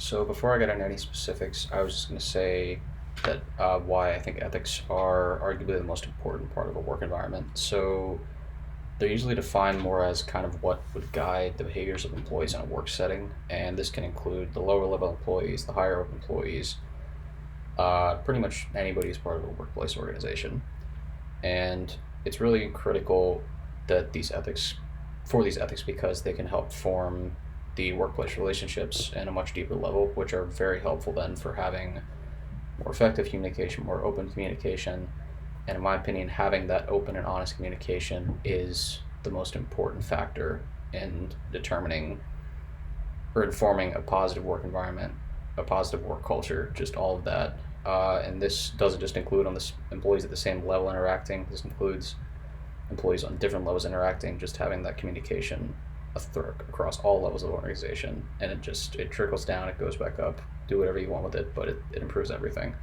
So before I get into any specifics, I was just going to say that why I think ethics are arguably the most important part of a work environment. So they're usually defined more as kind of what would guide the behaviors of employees in a work setting, and this can include the lower level employees, the higher up employees, pretty much anybody who's part of a workplace organization. And it's really critical that these ethics, because they can help form the workplace relationships in a much deeper level, which are very helpful then for having more effective communication, more open communication. And in my opinion, having that open and honest communication is the most important factor in determining or informing a positive work environment, a positive work culture, just all of that. And this doesn't just include on the employees at the same level interacting. This includes employees on different levels interacting, just having that communication across all levels of the organization, and it trickles down, it goes back up. Do whatever you want with it, but it improves everything.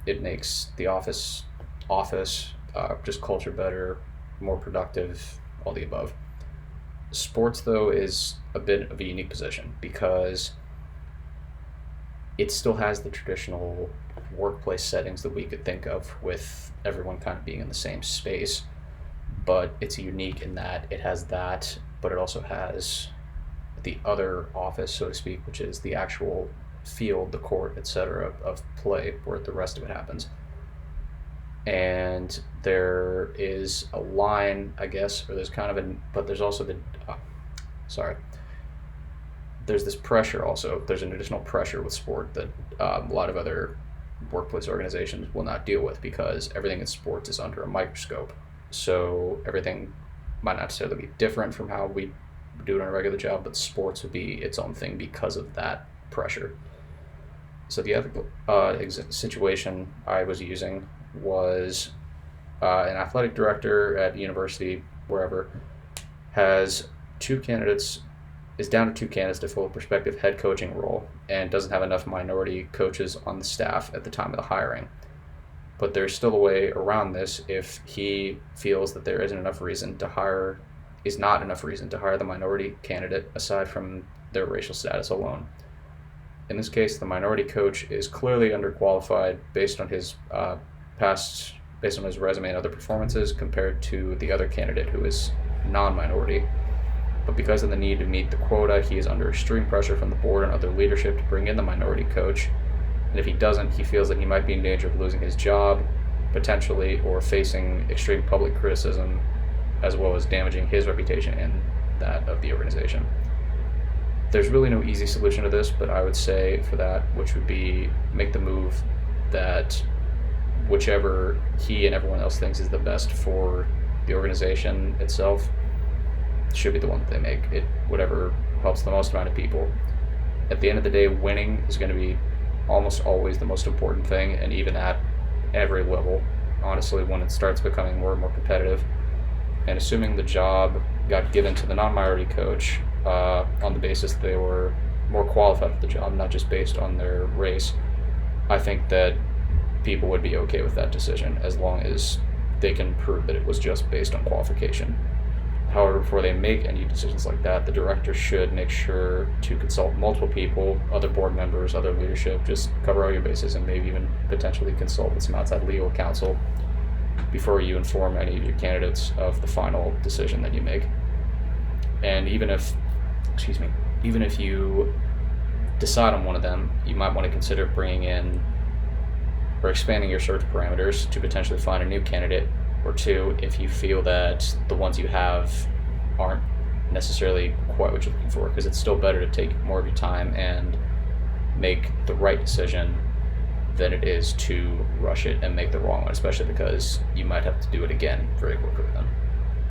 It makes the office just culture better, more productive, all the above. Sports, though, is a bit of a unique position because it still has the traditional workplace settings that we could think of, with everyone kind of being in the same space, but it's unique in that it has that, but it also has the other office, so to speak, which is the actual field, the court, etc., of play, where the rest of it happens. And there is a line, I guess, or there's kind of an, but there's also sorry, there's this pressure also. There's an additional pressure with sport that a lot of other workplace organizations will not deal with, because everything in sports is under a microscope. So everything might not necessarily be different from how we do it on a regular job, but sports would be its own thing because of that pressure. So the ethical situation I was using was an athletic director at university, wherever, has two candidates, is down to two candidates to fill a prospective head coaching role, and doesn't have enough minority coaches on the staff at the time of the hiring. But there's still a way around this if he feels that there isn't enough reason to hire, is not enough reason to hire the minority candidate aside from their racial status alone. In this case, the minority coach is clearly underqualified based on his based on his resume and other performances compared to the other candidate who is non-minority. But because of the need to meet the quota, he is under extreme pressure from the board and other leadership to bring in the minority coach. And if he doesn't, he feels that he might be in danger of losing his job, potentially, or facing extreme public criticism, as well as damaging his reputation and that of the organization. There's really no easy solution to this, but I would say for that, which would be make the move that whichever he and everyone else thinks is the best for the organization itself should be the one that they make. It whatever helps the most amount of people. At the end of the day, winning is going to be almost always the most important thing, and even at every level, honestly, when it starts becoming more and more competitive. And assuming the job got given to the non-minority coach on the basis that they were more qualified for the job, not just based on their race, I think that people would be okay with that decision as long as they can prove that it was just based on qualification. However, before they make any decisions like that, the director should make sure to consult multiple people, other board members, other leadership, just cover all your bases, and maybe even potentially consult with some outside legal counsel before you inform any of your candidates of the final decision that you make. And even if you decide on one of them, you might want to consider bringing in or expanding your search parameters to potentially find a new candidate or two if you feel that the ones you have aren't necessarily quite what you're looking for, because it's still better to take more of your time and make the right decision than it is to rush it and make the wrong one, especially because you might have to do it again very quickly then.